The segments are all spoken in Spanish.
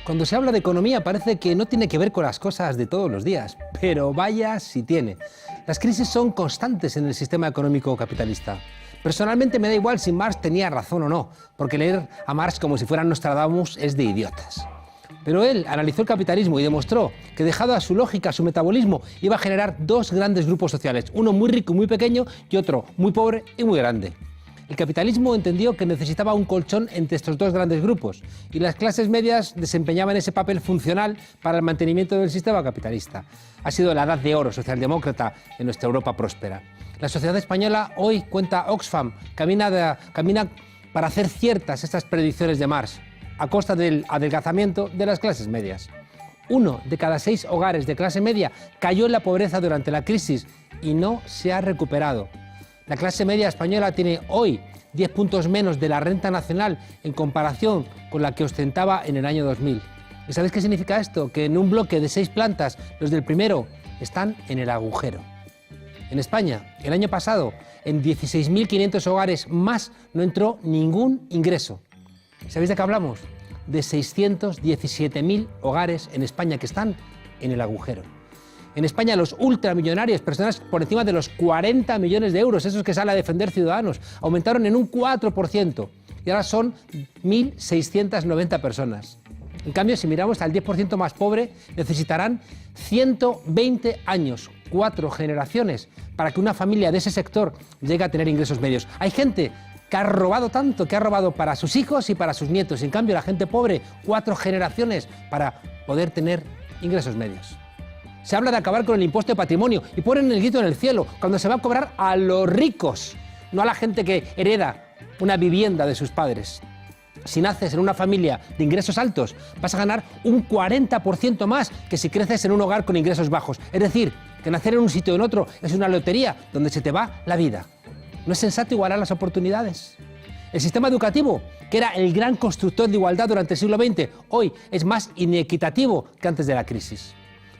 Cuando se habla de economía parece que no tiene que ver con las cosas de todos los días, pero vaya si tiene. Las crisis son constantes en el sistema económico capitalista. Personalmente me da igual si Marx tenía razón o no, porque leer a Marx como si fuera Nostradamus es de idiotas. Pero él analizó el capitalismo y demostró que, dejado a su lógica, a su metabolismo, iba a generar dos grandes grupos sociales, uno muy rico y muy pequeño y otro muy pobre y muy grande. El capitalismo entendió que necesitaba un colchón entre estos dos grandes grupos y las clases medias desempeñaban ese papel funcional para el mantenimiento del sistema capitalista. Ha sido la edad de oro socialdemócrata en nuestra Europa próspera. La sociedad española hoy, cuenta Oxfam, camina para hacer ciertas estas predicciones de Marx, a costa del adelgazamiento de las clases medias. 1 de cada 6 hogares de clase media cayó en la pobreza durante la crisis y no se ha recuperado. La clase media española tiene hoy 10 puntos menos de la renta nacional en comparación con la que ostentaba en el año 2000. ¿Y sabéis qué significa esto? Que en un bloque de 6 plantas, los del primero están en el agujero. En España, el año pasado, en 16.500 hogares más no entró ningún ingreso. ¿Sabéis de qué hablamos? De 617.000 hogares en España que están en el agujero. En España los ultramillonarios, personas por encima de los 40 millones de euros, esos que salen a defender Ciudadanos, aumentaron en un 4% y ahora son 1.690 personas. En cambio, si miramos al 10% más pobre, necesitarán 120 años, 4 generaciones, para que una familia de ese sector llegue a tener ingresos medios. Hay gente que ha robado tanto, que ha robado para sus hijos y para sus nietos. En cambio, la gente pobre, 4 generaciones para poder tener ingresos medios. Se habla de acabar con el impuesto de patrimonio y ponen el grito en el cielo cuando se va a cobrar a los ricos, no a la gente que hereda una vivienda de sus padres. Si naces en una familia de ingresos altos, vas a ganar un 40% más que si creces en un hogar con ingresos bajos. Es decir, que nacer en un sitio o en otro es una lotería donde se te va la vida. ¿No es sensato igualar las oportunidades? El sistema educativo, que era el gran constructor de igualdad durante el siglo XX, hoy es más inequitativo que antes de la crisis.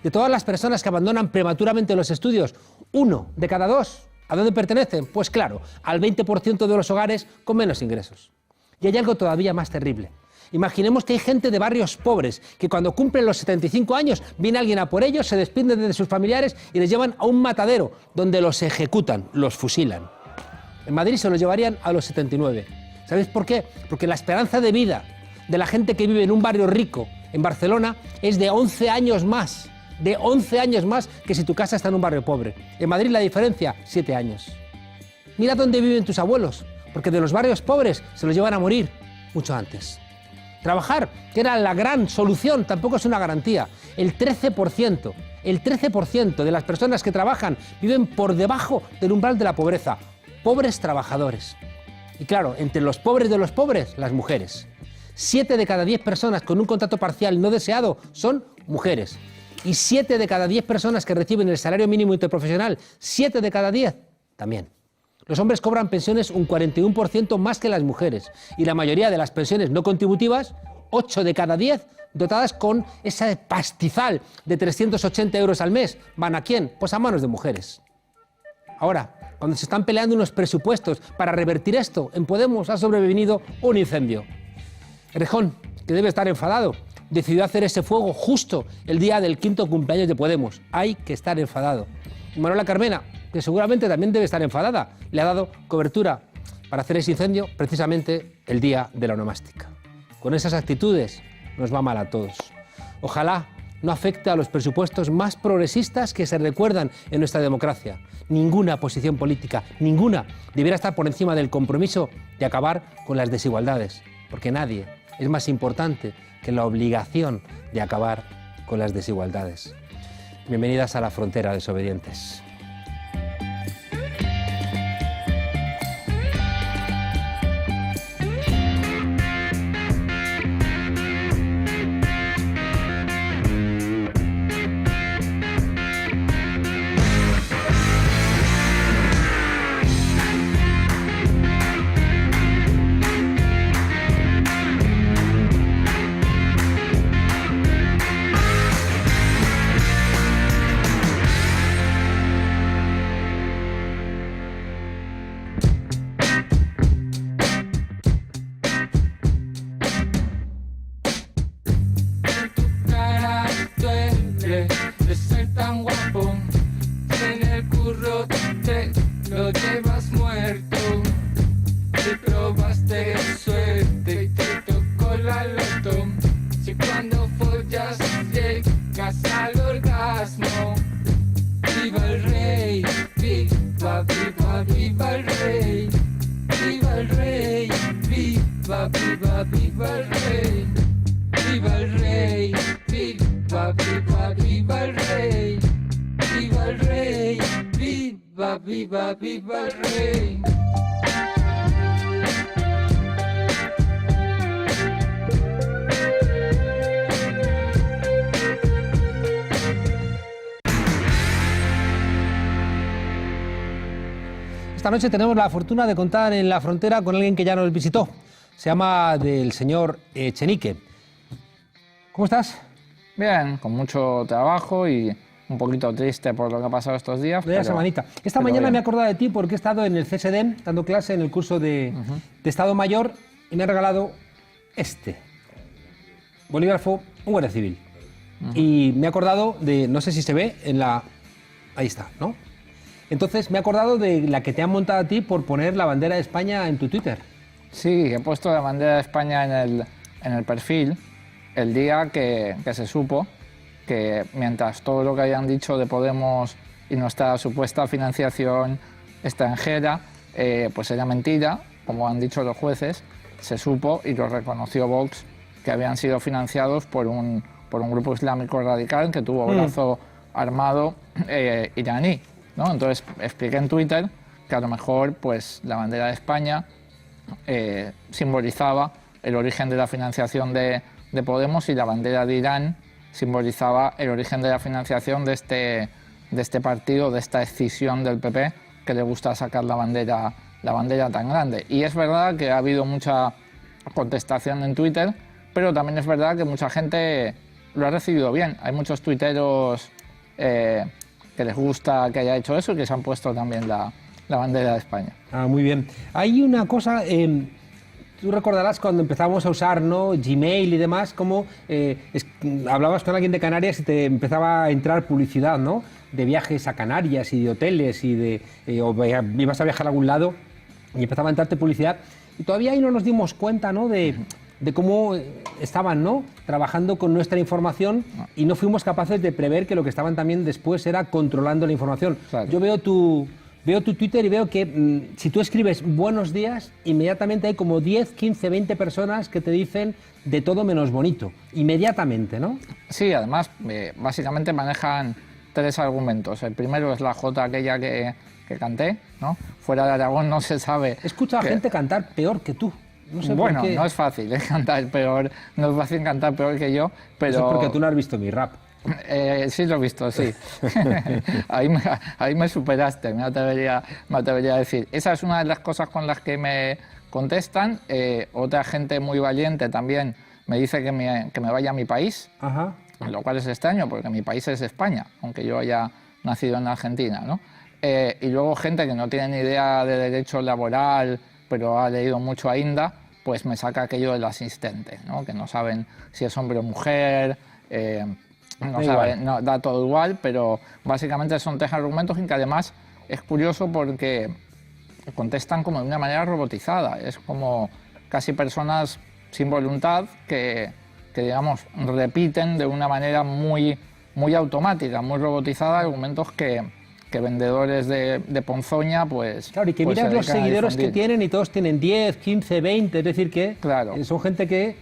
De todas las personas que abandonan prematuramente los estudios, 1 de cada 2, ¿a dónde pertenecen? Pues claro, al 20% de los hogares con menos ingresos. Y hay algo todavía más terrible. Imaginemos que hay gente de barrios pobres que cuando cumplen los 75 años viene alguien a por ellos, se despiden de sus familiares y les llevan a un matadero donde los ejecutan, los fusilan. En Madrid se los llevarían a los 79. ¿Sabéis por qué? Porque la esperanza de vida de la gente que vive en un barrio rico en Barcelona es de 11 años más. De 11 años más que si tu casa está en un barrio pobre. En Madrid la diferencia, 7 años. Mira dónde viven tus abuelos, porque de los barrios pobres se los llevan a morir mucho antes. Trabajar, que era la gran solución, tampoco es una garantía. El 13% de las personas que trabajan viven por debajo del umbral de la pobreza. Pobres trabajadores. Y claro, entre los pobres de los pobres, las mujeres. 7 de cada 10 personas con un contrato parcial no deseado son mujeres. Y 7 de cada 10 personas que reciben el salario mínimo interprofesional, 7 de cada 10 también. Los hombres cobran pensiones un 41% más que las mujeres. Y la mayoría de las pensiones no contributivas, 8 de cada 10, dotadas con ese pastizal de 380 euros al mes. ¿Van a quién? Pues a manos de mujeres. Ahora, cuando se están peleando unos presupuestos para revertir esto, en Podemos ha sobrevenido un incendio. Errejón, que debe estar enfadado, decidió hacer ese fuego justo el día del 5º cumpleaños de Podemos. Hay que estar enfadado. Y Manuela Carmena, que seguramente también debe estar enfadada, le ha dado cobertura para hacer ese incendio precisamente el día de la onomástica. Con esas actitudes nos va mal a todos. Ojalá no afecte a los presupuestos más progresistas que se recuerdan en nuestra democracia. Ninguna posición política, ninguna, debiera estar por encima del compromiso de acabar con las desigualdades, porque nadie es más importante que la obligación de acabar con las desigualdades. Bienvenidas a la frontera, desobedientes. viva, viva, viva el rey. Viva el rey, viva, viva, viva el rey. Viva el rey, viva, viva, viva el rey. Esta noche tenemos la fortuna de contar en la frontera con alguien que ya nos visitó. Se llama del señor Echenique. ¿Cómo estás? Bien, con mucho trabajo y un poquito triste por lo que ha pasado estos días. Pero, semanita. Esta mañana bien. Me he acordado de ti porque he estado en el CSDEM dando clase en el curso de Estado Mayor y me ha regalado este bolígrafo, un guardia civil. Y me he acordado de, no sé si se ve, en la... Ahí está, ¿no? Entonces me he acordado de la que te han montado a ti por poner la bandera de España en tu Twitter. Sí, he puesto la bandera de España en el perfil el día que se supo que mientras todo lo que habían dicho de Podemos y nuestra supuesta financiación extranjera, pues era mentira, como han dicho los jueces, se supo y lo reconoció Vox que habían sido financiados por un grupo islámico radical que tuvo brazo armado iraní, ¿no? Entonces expliqué en Twitter que a lo mejor pues, la bandera de España simbolizaba el origen de la financiación de Podemos y la bandera de Irán simbolizaba el origen de la financiación de este partido, de esta escisión del PP que le gusta sacar la bandera tan grande. Y es verdad que ha habido mucha contestación en Twitter, pero también es verdad que mucha gente lo ha recibido bien. Hay muchos tuiteros que les gusta que haya hecho eso y que se han puesto también la bandera de España. Ah, muy bien. Hay una cosa, tú recordarás cuando empezamos a usar, ¿no?, Gmail y demás, como hablabas con alguien de Canarias y te empezaba a entrar publicidad, ¿no?, de viajes a Canarias y de hoteles y o ibas a viajar a algún lado y empezaba a entrarte publicidad. Y todavía ahí no nos dimos cuenta, ¿no?, de cómo estaban, ¿no?, trabajando con nuestra información y no fuimos capaces de prever que lo que estaban también después era controlando la información. Claro. Yo veo tu Twitter y veo que si tú escribes buenos días, inmediatamente hay como 10, 15, 20 personas que te dicen de todo menos bonito, inmediatamente, ¿no? Sí, además, básicamente manejan 3 argumentos. El primero es la jota aquella que canté, ¿no? Fuera de Aragón no se sabe... He escuchado a gente cantar peor que tú. No sé bueno, por qué. No es fácil cantar peor, no es fácil cantar peor que yo, pero... Eso es porque tú no has visto mi rap. Sí lo he visto, sí. ahí me superaste, me atrevería a decir. Esa es una de las cosas con las que me contestan. Otra gente muy valiente también me dice que me vaya a mi país, Ajá. Lo cual es extraño porque mi país es España, aunque yo haya nacido en Argentina, ¿no? Y luego gente que no tiene ni idea de derecho laboral, pero ha leído mucho a Inda, pues me saca aquello del asistente, ¿no?, que no saben si es hombre o mujer, no saben, no, da todo igual, pero básicamente son 3 argumentos y que además es curioso porque contestan como de una manera robotizada, es como casi personas sin voluntad que digamos, repiten de una manera muy automática, muy robotizada, argumentos que vendedores de ponzoña, pues... Claro, y que pues miras los seguidores que tienen y todos tienen 10, 15, 20, es decir que claro. Son gente que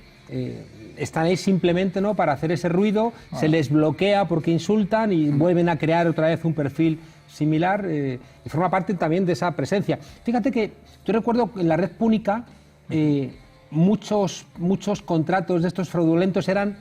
están ahí simplemente, ¿no?, para hacer ese ruido, se les bloquea porque insultan y vuelven a crear otra vez un perfil similar y forma parte también de esa presencia. Fíjate que yo recuerdo en la red púnica muchos contratos de estos fraudulentos eran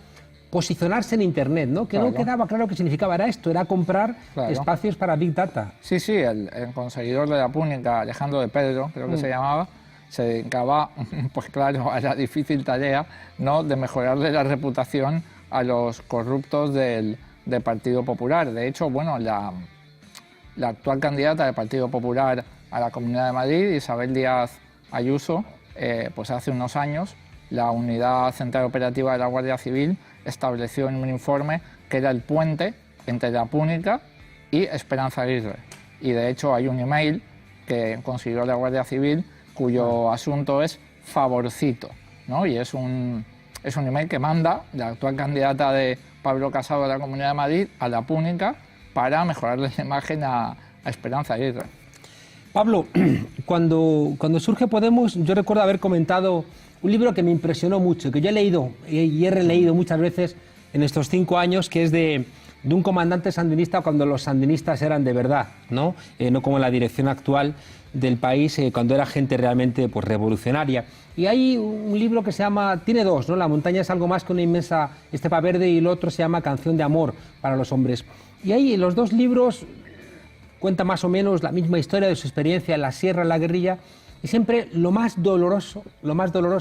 posicionarse en Internet, ¿no? Que claro. No quedaba claro qué significaba. Era esto, era comprar espacios para Big Data. Sí, el conseguidor de la púnica, Alejandro de Pedro, creo que se llamaba, se dedicaba, pues claro, a la difícil tarea, ¿no?, de mejorarle la reputación a los corruptos del Partido Popular. De hecho, bueno, la actual candidata del Partido Popular a la Comunidad de Madrid, Isabel Díaz Ayuso, pues hace unos años la Unidad Central Operativa de la Guardia Civil estableció en un informe que era el puente entre la púnica y Esperanza Aguirre. Y de hecho hay un email que consiguió la Guardia Civil cuyo asunto es favorcito, ¿no? Y es un email que manda la actual candidata de Pablo Casado a la Comunidad de Madrid a la púnica para mejorarle la imagen a Esperanza Aguirre. Pablo, cuando surge Podemos, yo recuerdo haber comentado un libro que me impresionó mucho, que yo he leído y he releído muchas veces en estos 5 años, que es de un comandante sandinista cuando los sandinistas eran de verdad, ¿no? No como la dirección actual del país, cuando era gente realmente pues, revolucionaria. Y hay un libro que se llama, tiene 2, ¿no? La montaña es algo más que una inmensa estepa verde, y el otro se llama Canción de amor para los hombres. Y ahí los 2 libros cuenta más o menos la misma historia de su experiencia en la sierra, en la guerrilla, y siempre lo más doloroso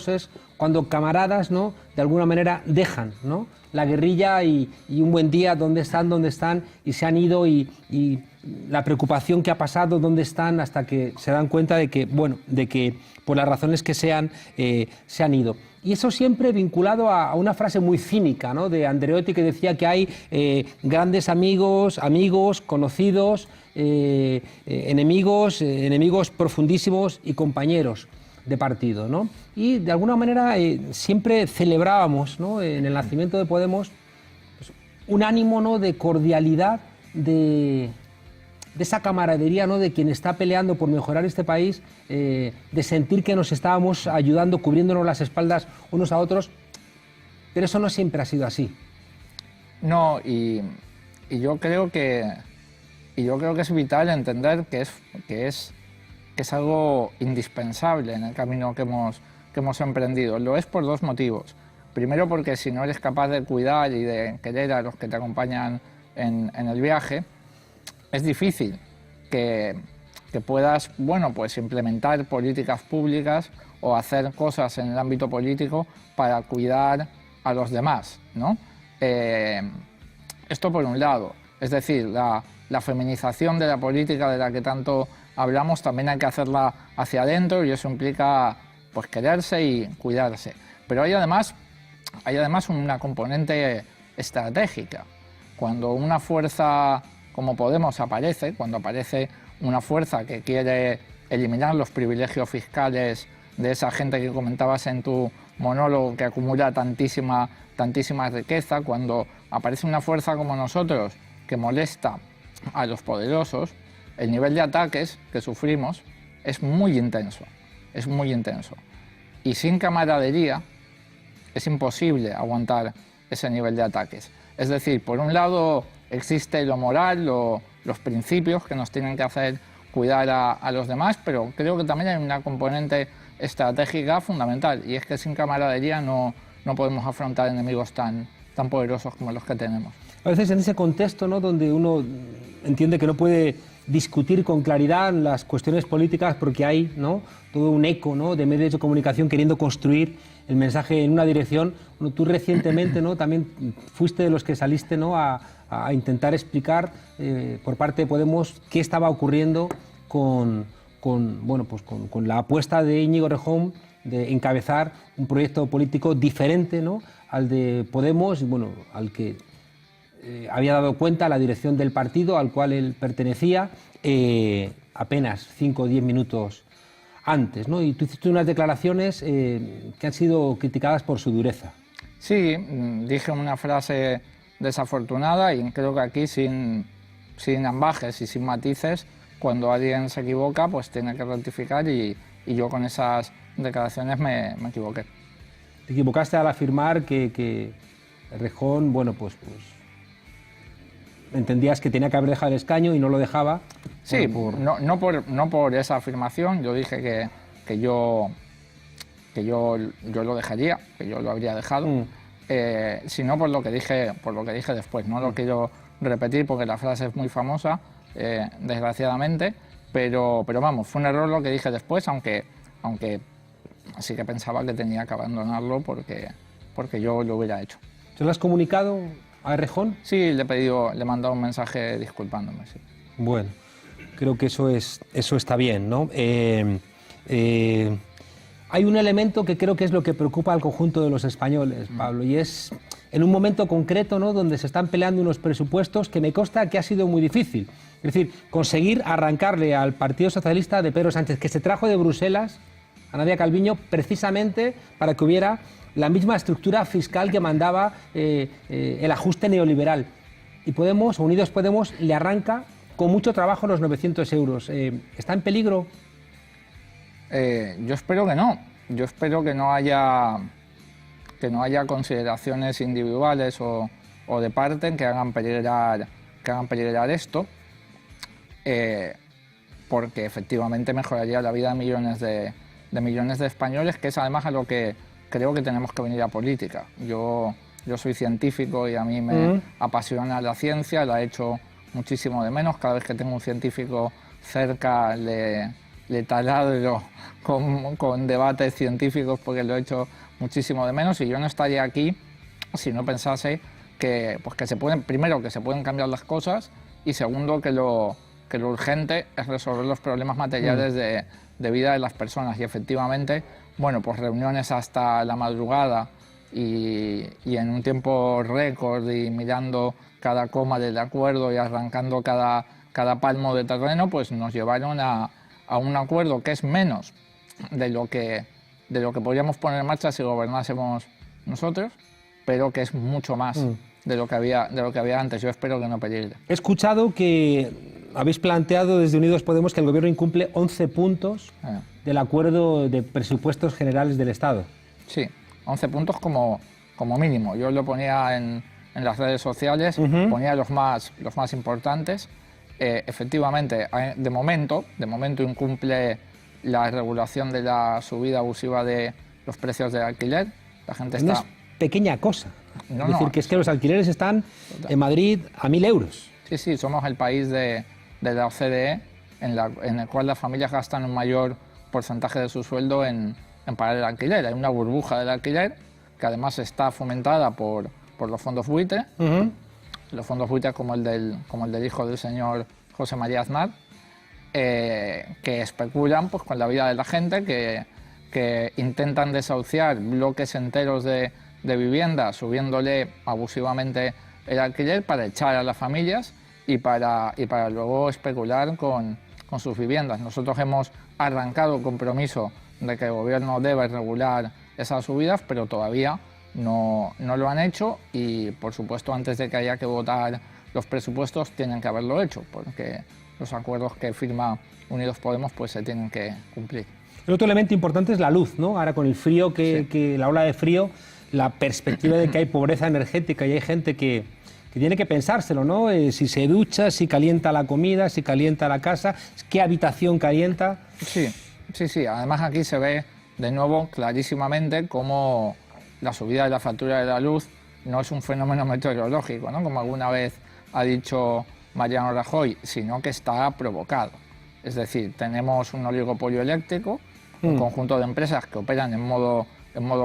es cuando camaradas, ¿no?, de alguna manera dejan, ¿no?, la guerrilla y un buen día, ¿dónde están? Y se han ido, y la preocupación que ha pasado, ¿dónde están? Hasta que se dan cuenta de que, bueno, de que por las razones que sean, se han ido. Y eso siempre vinculado a una frase muy cínica, ¿no?, de Andreotti, que decía que hay grandes amigos, conocidos, enemigos profundísimos y compañeros de partido, ¿no? Y de alguna manera siempre celebrábamos, ¿no?, en el nacimiento de Podemos, pues, un ánimo, ¿no?, de cordialidad, de esa camaradería, ¿no?, de quien está peleando por mejorar este país, de sentir que nos estábamos ayudando, cubriéndonos las espaldas unos a otros, pero eso no siempre ha sido así. No, y yo creo que es vital entender que es algo indispensable en el camino que hemos emprendido. Lo es por 2 motivos. Primero, porque si no eres capaz de cuidar y de querer a los que te acompañan en el viaje, es difícil que puedas, bueno, pues implementar políticas públicas o hacer cosas en el ámbito político para cuidar a los demás, ¿no? Esto por un lado. Es decir, la feminización de la política de la que tanto hablamos también hay que hacerla hacia adentro, y eso implica pues quererse y cuidarse. Pero hay además una componente estratégica. Cuando una fuerza como Podemos aparece, cuando aparece una fuerza que quiere eliminar los privilegios fiscales de esa gente que comentabas en tu monólogo, que acumula tantísima riqueza, cuando aparece una fuerza como nosotros que molesta a los poderosos, el nivel de ataques que sufrimos es muy intenso, y sin camaradería es imposible aguantar ese nivel de ataques. Es decir, por un lado existe lo moral, los principios que nos tienen que hacer cuidar a los demás, pero creo que también hay una componente estratégica fundamental, y es que sin camaradería no podemos afrontar enemigos tan poderosos como los que tenemos. A veces en ese contexto, ¿no?, donde uno entiende que no puede discutir con claridad las cuestiones políticas porque hay, ¿no?, todo un eco, ¿no?, de medios de comunicación queriendo construir el mensaje en una dirección. Bueno, tú recientemente, ¿no?, también fuiste de los que saliste, ¿no?, a intentar explicar por parte de Podemos qué estaba ocurriendo con la apuesta de Íñigo Errejón de encabezar un proyecto político diferente, ¿no?, al de Podemos, bueno, al que había dado cuenta la dirección del partido al cual él pertenecía apenas 5 o 10 minutos antes, ¿no? Y tú hiciste unas declaraciones que han sido criticadas por su dureza. Sí, dije una frase desafortunada, y creo que aquí sin ambajes y sin matices, cuando alguien se equivoca pues tiene que rectificar, y yo con esas declaraciones me equivoqué. Te equivocaste al afirmar que Errejón, bueno, pues entendías que tenía que haber dejado el escaño y no lo dejaba. Sí, no por esa afirmación. Yo dije que yo lo dejaría, que yo lo habría dejado, sino por lo que dije después. No lo quiero repetir porque la frase es muy famosa, desgraciadamente, pero vamos, fue un error lo que dije después, aunque sí que pensaba que tenía que abandonarlo porque yo lo hubiera hecho. ¿Se lo has comunicado a Errejón? Sí, le he mandado un mensaje disculpándome, sí. Bueno, creo que eso está bien, ¿no? Hay un elemento que creo que es lo que preocupa al conjunto de los españoles, Pablo, y es en un momento concreto, ¿no?, donde se están peleando unos presupuestos que me consta que ha sido muy difícil. Es decir, conseguir arrancarle al Partido Socialista de Pedro Sánchez, que se trajo de Bruselas a Nadia Calviño precisamente para que hubiera la misma estructura fiscal que mandaba el ajuste neoliberal. Y Podemos, Unidos Podemos, le arranca con mucho trabajo los 900 euros. ¿Está en peligro? Yo espero que no. Yo espero que no haya consideraciones individuales o de parte que hagan peligrar esto, porque efectivamente mejoraría la vida de millones de españoles, que es además a lo que creo que tenemos que venir a política. Yo soy científico y a mí me apasiona la ciencia, la echo muchísimo de menos. Cada vez que tengo un científico cerca le taladro con debates científicos porque lo echo muchísimo de menos, y yo no estaría aquí si no pensase que se pueden cambiar las cosas, y segundo, que lo urgente es resolver los problemas materiales de vida de las personas. Y efectivamente, bueno, pues reuniones hasta la madrugada y en un tiempo récord, y mirando cada coma del acuerdo y arrancando cada palmo de terreno, pues nos llevaron a un acuerdo que es menos de lo que podríamos poner en marcha si gobernásemos nosotros, pero que es mucho más de lo que había antes. Yo espero que no peligre. He escuchado que habéis planteado desde Unidos Podemos que el Gobierno incumple 11 puntos del acuerdo de presupuestos generales del Estado. Sí, 11 puntos como mínimo. Yo lo ponía en las redes sociales, ponía los más importantes. Efectivamente, de momento incumple la regulación de la subida abusiva de los precios del alquiler. La gente está... No es pequeña cosa. No, es decir, que es que los alquileres están en Madrid a 1.000 euros. Sí, somos el país de la OCDE en el cual las familias gastan un mayor porcentaje de su sueldo en pagar el alquiler. Hay una burbuja del alquiler que además está fomentada por los fondos buitre, los fondos buitre como el del hijo del señor José María Aznar, que especulan pues con la vida de la gente, que intentan desahuciar bloques enteros de vivienda, subiéndole abusivamente el alquiler para echar a las familias y para luego especular con sus viviendas. Nosotros hemos arrancado el compromiso de que el gobierno debe regular esas subidas, pero todavía no lo han hecho, y por supuesto antes de que haya que votar los presupuestos tienen que haberlo hecho, porque los acuerdos que firma Unidos Podemos pues se tienen que cumplir. El otro elemento importante es la luz, ¿no? Ahora con el frío, que la ola de frío, la perspectiva de que hay pobreza energética y hay gente que tiene que pensárselo, ¿no? Si se ducha, si calienta la comida, si calienta la casa, qué habitación calienta. Sí. Además aquí se ve de nuevo clarísimamente cómo la subida de la factura de la luz no es un fenómeno meteorológico, ¿no? Como alguna vez ha dicho Mariano Rajoy, sino que está provocado. Es decir, tenemos un oligopolio eléctrico, un conjunto de empresas que operan en modo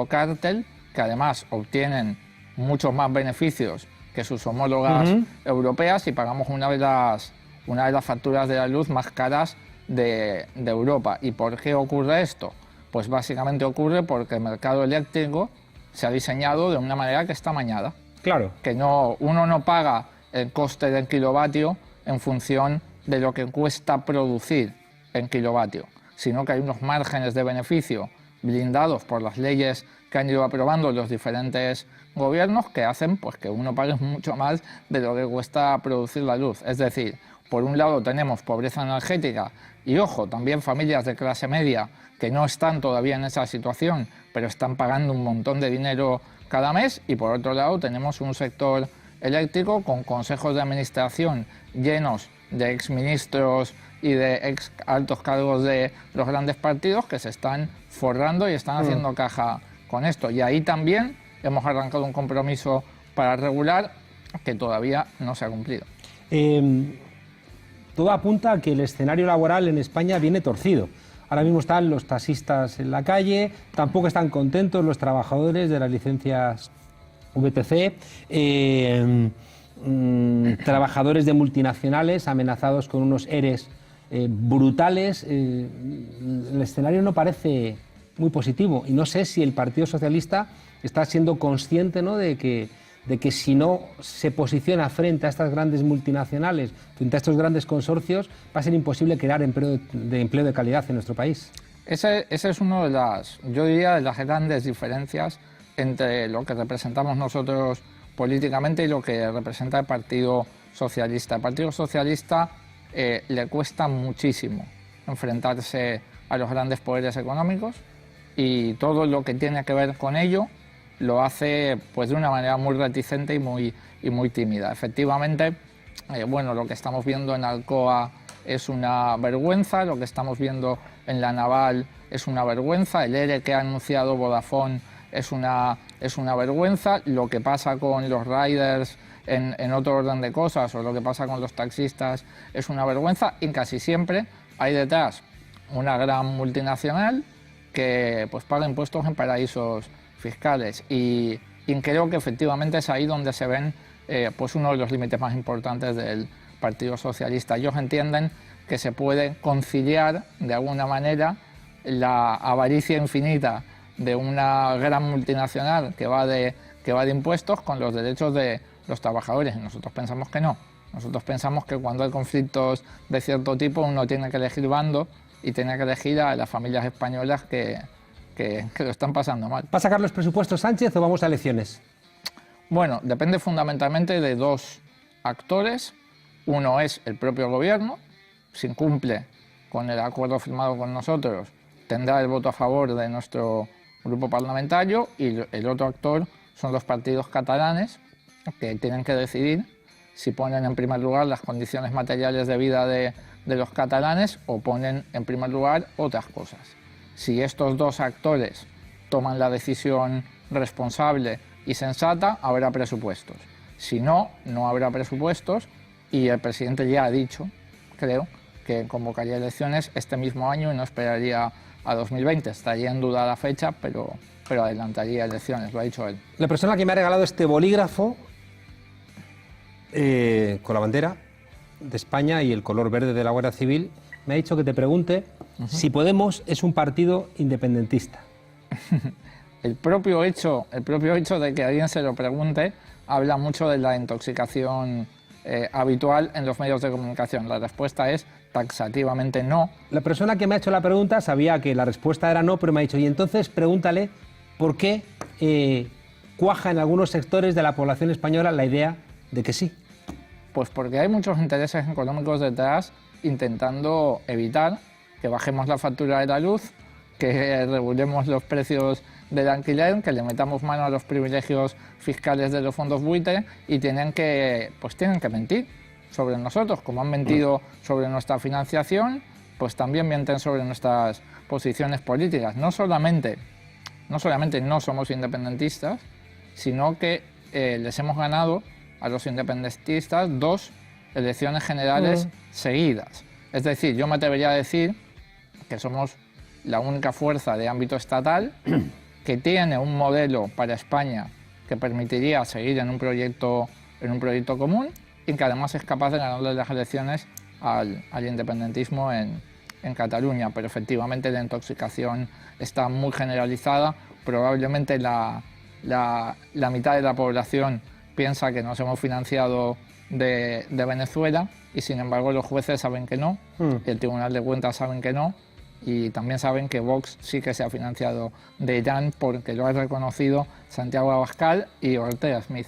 cártel, que además obtienen muchos más beneficios que sus homólogas europeas, y pagamos una de las facturas de la luz más caras de Europa. ¿Y por qué ocurre esto? Pues básicamente ocurre porque el mercado eléctrico se ha diseñado de una manera que está amañada. Claro. Que uno no paga el coste del kilovatio en función de lo que cuesta producir en kilovatio, sino que hay unos márgenes de beneficio blindados por las leyes que han ido aprobando los diferentes gobiernos, que hacen pues que uno pague mucho más de lo que cuesta producir la luz. Es decir, por un lado tenemos pobreza energética y, ojo, también familias de clase media que no están todavía en esa situación, pero están pagando un montón de dinero cada mes, y por otro lado tenemos un sector eléctrico con consejos de administración llenos de exministros y de ex altos cargos de los grandes partidos que se están forrando y están haciendo caja con esto. Y ahí también hemos arrancado un compromiso para regular que todavía no se ha cumplido. Todo apunta a que el escenario laboral en España viene torcido. Ahora mismo están los taxistas en la calle, tampoco están contentos los trabajadores de las licencias VTC, trabajadores de multinacionales amenazados con unos EREs brutales. El escenario no parece muy positivo, y no sé si el Partido Socialista está siendo consciente, ¿no?, de que si no se posiciona frente a estas grandes multinacionales, frente a estos grandes consorcios, va a ser imposible crear empleo de calidad en nuestro país. Ese es uno de las grandes diferencias entre lo que representamos nosotros políticamente y lo que representa el Partido Socialista. El Partido Socialista le cuesta muchísimo enfrentarse a los grandes poderes económicos y todo lo que tiene que ver con ello lo hace pues, de una manera muy reticente y muy tímida. Efectivamente, bueno, lo que estamos viendo en Alcoa es una vergüenza, lo que estamos viendo en La Naval es una vergüenza, el ERE que ha anunciado Vodafone es una vergüenza, lo que pasa con los riders en otro orden de cosas o lo que pasa con los taxistas es una vergüenza y casi siempre hay detrás una gran multinacional que pues, paga impuestos en paraísos fiscales y creo que efectivamente es ahí donde se ven pues uno de los límites más importantes del Partido Socialista. Ellos entienden que se puede conciliar de alguna manera la avaricia infinita de una gran multinacional que va de impuestos con los derechos de los trabajadores. Y nosotros pensamos que no. Nosotros pensamos que cuando hay conflictos de cierto tipo uno tiene que elegir bando y tiene que elegir a las familias españolas que lo están pasando mal. ¿Va a sacar los presupuestos Sánchez o vamos a elecciones? Bueno, depende fundamentalmente de dos actores. Uno es el propio gobierno. Si incumple con el acuerdo firmado con nosotros, tendrá el voto a favor de nuestro grupo parlamentario y el otro actor son los partidos catalanes que tienen que decidir si ponen en primer lugar las condiciones materiales de vida de los catalanes o ponen en primer lugar otras cosas. Si estos dos actores toman la decisión responsable y sensata, habrá presupuestos. Si no, no habrá presupuestos y el presidente ya ha dicho, creo, que convocaría elecciones este mismo año y no esperaría a 2020. Estaría en duda la fecha, pero adelantaría elecciones, lo ha dicho él. La persona que me ha regalado este bolígrafo con la bandera de España y el color verde de la Guardia Civil me ha dicho que te pregunte si Podemos es un partido independentista. El propio hecho de que alguien se lo pregunte habla mucho de la intoxicación habitual en los medios de comunicación. La respuesta es taxativamente no. La persona que me ha hecho la pregunta sabía que la respuesta era no, pero me ha dicho, y entonces pregúntale por qué cuaja en algunos sectores de la población española la idea de que sí. Pues porque hay muchos intereses económicos detrás intentando evitar que bajemos la factura de la luz, que regulemos los precios del alquiler, que le metamos mano a los privilegios fiscales de los fondos buitre y tienen que mentir sobre nosotros. Como han mentido sobre nuestra financiación, pues también mienten sobre nuestras posiciones políticas. No solamente no somos independentistas, sino que les hemos ganado a los independentistas 2 elecciones generales seguidas. Es decir, yo me atrevería a decir que somos la única fuerza de ámbito estatal que tiene un modelo para España que permitiría seguir en un proyecto común y que además es capaz de ganarle las elecciones al independentismo en Cataluña. Pero efectivamente la intoxicación está muy generalizada. Probablemente la mitad de la población piensa que nos hemos financiado de Venezuela y sin embargo los jueces saben que no, y el Tribunal de Cuentas saben que no, y también saben que Vox sí que se ha financiado de Irán porque lo ha reconocido Santiago Abascal y Ortega Smith.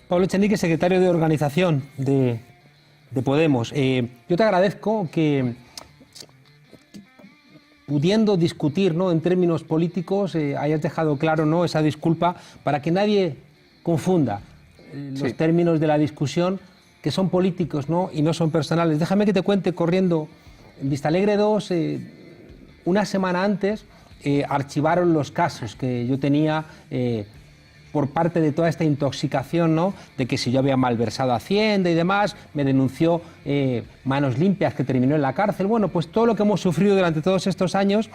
Pablo Echenique, secretario de Organización de Podemos. Yo te agradezco que, pudiendo discutir, ¿no?, en términos políticos, hayas dejado claro, ¿no?, esa disculpa para que nadie confunda los términos de la discusión, que son políticos, ¿no?, y no son personales. Déjame que te cuente corriendo. En Vistalegre 2, una semana antes, archivaron los casos que yo tenía por parte de toda esta intoxicación, ¿no?, de que si yo había malversado Hacienda y demás, me denunció Manos Limpias, que terminó en la cárcel. Bueno, pues todo lo que hemos sufrido durante todos estos años.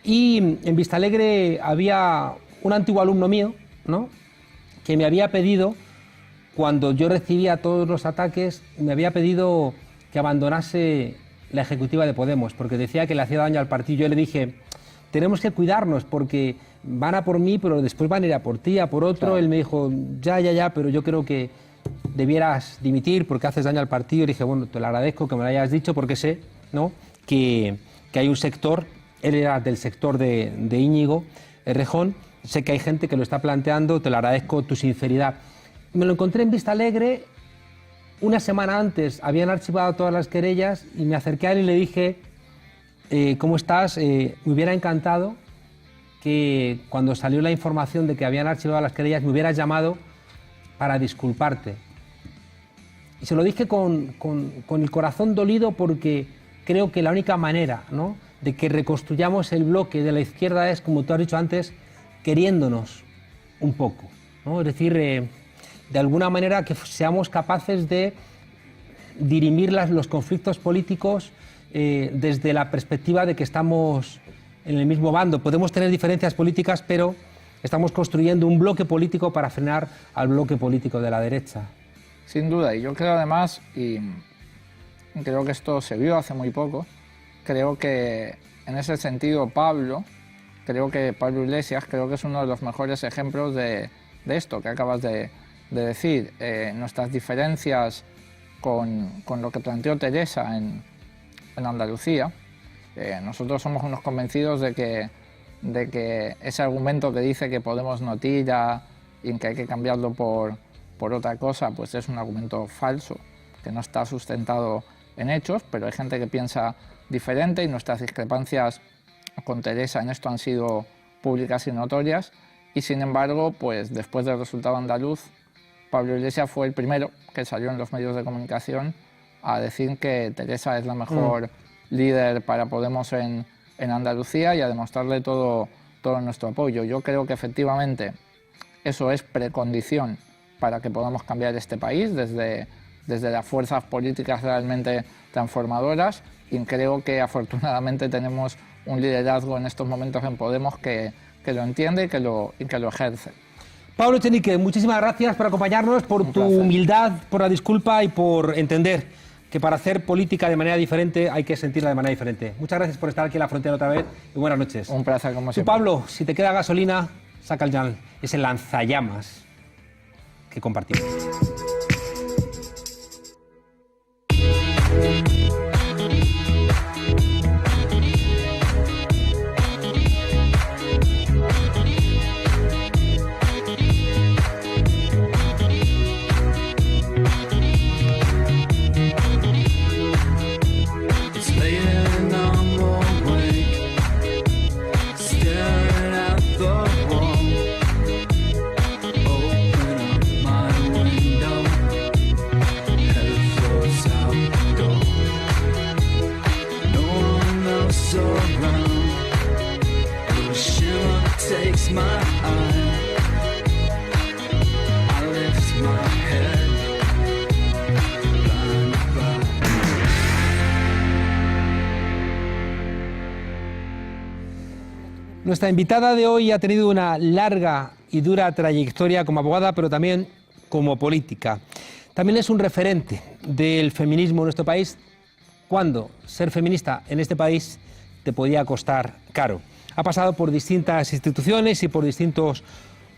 Y en Vistalegre había un antiguo alumno mío, ¿no?, que me había pedido, cuando yo recibía todos los ataques, me había pedido que abandonase la ejecutiva de Podemos, porque decía que le hacía daño al partido. Yo le dije, tenemos que cuidarnos, porque van a por mí, pero después van a ir a por ti, a por otro. Claro. Él me dijo, ya, pero yo creo que debieras dimitir porque haces daño al partido. Y dije, bueno, te lo agradezco que me lo hayas dicho, porque sé, ¿no?, que hay un sector, él era del sector de Íñigo Errejón, sé que hay gente que lo está planteando, te lo agradezco tu sinceridad. Me lo encontré en Vistalegre una semana antes habían archivado todas las querellas y me acerqué a él y le dije, ¿cómo estás? Me hubiera encantado que cuando salió la información de que habían archivado las querellas me hubieras llamado para disculparte. Y se lo dije con el corazón dolido porque creo que la única manera, ¿no?, de que reconstruyamos el bloque de la izquierda es, como tú has dicho antes, queriéndonos un poco, ¿no? Es decir, de alguna manera que seamos capaces de dirimir los conflictos políticos desde la perspectiva de que estamos en el mismo bando. Podemos tener diferencias políticas, pero estamos construyendo un bloque político para frenar al bloque político de la derecha. Sin duda, y yo creo además, y creo que esto se vio hace muy poco, creo que en ese sentido Pablo Iglesias, creo que es uno de los mejores ejemplos de esto que acabas de decir. Nuestras diferencias con lo que planteó Teresa en Andalucía, nosotros somos unos convencidos de que ese argumento que dice que Podemos no tira y que hay que cambiarlo por otra cosa, pues es un argumento falso, que no está sustentado en hechos, pero hay gente que piensa diferente y nuestras discrepancias con Teresa en esto han sido públicas y notorias, y sin embargo, pues después del resultado andaluz, Pablo Iglesias fue el primero que salió en los medios de comunicación a decir que Teresa es la mejor líder para Podemos en Andalucía y a demostrarle todo nuestro apoyo. Yo creo que efectivamente eso es precondición para que podamos cambiar este país desde las fuerzas políticas realmente transformadoras, y creo que afortunadamente tenemos un liderazgo en estos momentos en Podemos que lo entiende y que lo ejerce. Pablo Echenique, muchísimas gracias por acompañarnos, por tu humildad, por la disculpa y por entender que para hacer política de manera diferente hay que sentirla de manera diferente. Muchas gracias por estar aquí en La Frontera otra vez y buenas noches. Un placer, como siempre. Tú, Pablo, si te queda gasolina, saca ese lanzallamas que compartimos. Nuestra invitada de hoy ha tenido una larga y dura trayectoria como abogada, pero también como política. También es un referente del feminismo en nuestro país, cuando ser feminista en este país te podía costar caro. Ha pasado por distintas instituciones y por distintos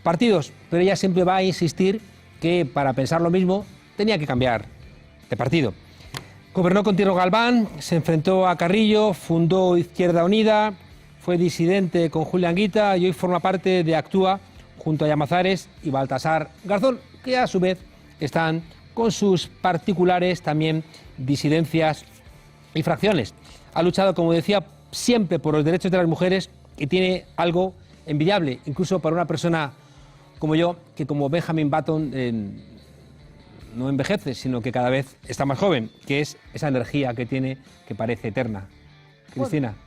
partidos, pero ella siempre va a insistir que para pensar lo mismo tenía que cambiar de partido. Gobernó con Tierno Galván, se enfrentó a Carrillo, fundó Izquierda Unida, fue disidente con Julia Anguita y hoy forma parte de Actúa junto a Llamazares y Baltasar Garzón, que a su vez están con sus particulares también disidencias y fracciones. Ha luchado, como decía, siempre por los derechos de las mujeres y tiene algo envidiable, incluso para una persona como yo, que como Benjamin Button no envejece, sino que cada vez está más joven, que es esa energía que tiene que parece eterna. Cristina. Bueno,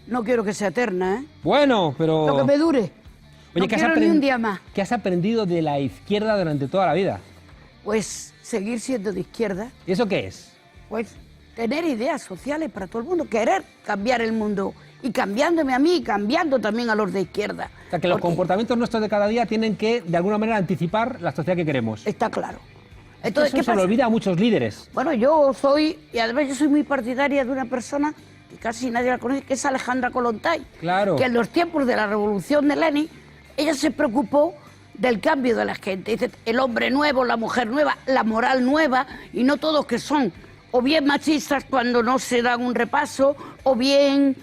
no quiero que sea eterna, ¿eh? Bueno, pero... Lo que me dure. Oye, no quiero ni un día más. ¿Qué has aprendido de la izquierda durante toda la vida? Pues seguir siendo de izquierda. ¿Y eso qué es? Pues tener ideas sociales para todo el mundo, querer cambiar el mundo y cambiándome a mí y cambiando también a los de izquierda. O sea, que los comportamientos nuestros de cada día tienen que, de alguna manera, anticipar la sociedad que queremos. Está claro. Entonces, eso se lo olvida a muchos líderes. Bueno, yo soy, y además yo soy muy partidaria de una persona que casi nadie la conoce, que es Alejandra Kollontai. Claro. Que en los tiempos de la revolución de Lenin, ella se preocupó del cambio de la gente. Dice, el hombre nuevo, la mujer nueva, la moral nueva, y no todos que son o bien machistas cuando no se dan un repaso, o bien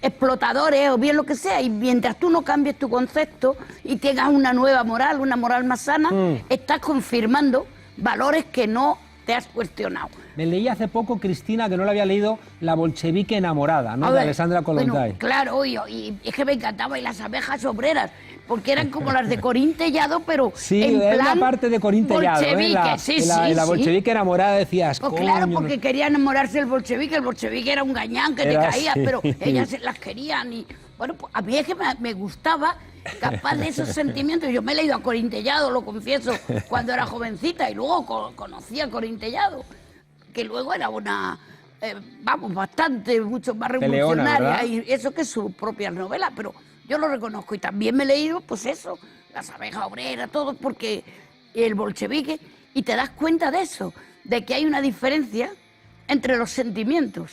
explotadores, o bien lo que sea. Y mientras tú no cambies tu concepto y tengas una nueva moral, una moral más sana, estás confirmando valores que no te has cuestionado. Me leí hace poco, Cristina, que no la había leído, La bolchevique enamorada, ¿no? A De ver, Alexandra Kollontai. bueno, claro, y es que me encantaba, y las abejas obreras, porque eran como las de Corín Tellado, pero Sí, en era plan una parte de Corín Tellado, ¿eh? bolchevique, sí, En la sí. bolchevique enamorada decías, Pues coño, claro, no- porque quería enamorarse del bolchevique era un gañán que te Era caía, así. pero ellas se las querían y... Bueno, pues a mí es que me gustaba, capaz de esos sentimientos. Yo me he leído a Corín Tellado, lo confieso, cuando era jovencita, y luego conocí a Corín Tellado, que luego era una, mucho más Peleona, revolucionaria, ¿verdad? y eso que es su propia novela, pero yo lo reconozco. Y también me he leído, pues eso, Las abejas obreras, todo, porque el bolchevique, y te das cuenta de eso, de que hay una diferencia entre los sentimientos